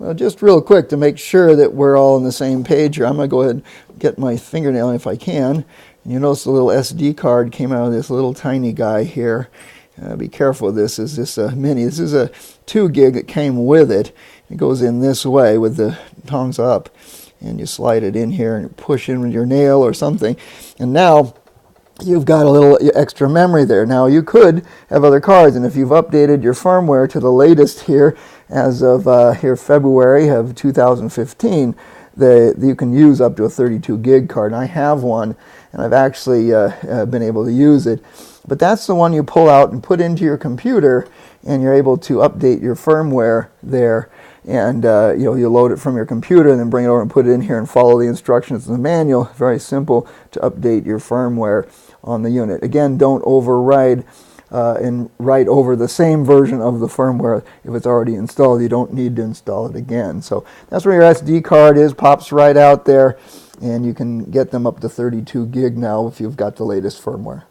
Well, just real quick to make sure that we're all on the same page here, I'm going to go ahead and get my fingernail if I can. And you notice the little SD card came out of this little tiny guy here. Be careful with this. Is this a mini? This is a 2 gig that came with it. It goes in this way with the tongs up. And you slide it in here and push in with your nail or something. And now you've got a little extra memory there. Now you could have other cards, and if you've updated your firmware to the latest here as of here February of 2015, you can use up to a 32 gig card. And I have one, and I've actually been able to use it. But that's the one you pull out and put into your computer, and you're able to update your firmware there. And you load it from your computer and then bring it over and put it in here and follow the instructions in the manual. Very simple to update your firmware on the unit. Again, don't override and write over the same version of the firmware if it's already installed. You don't need to install it again. So that's where your SD card is, pops right out there, and you can get them up to 32 gig now if you've got the latest firmware.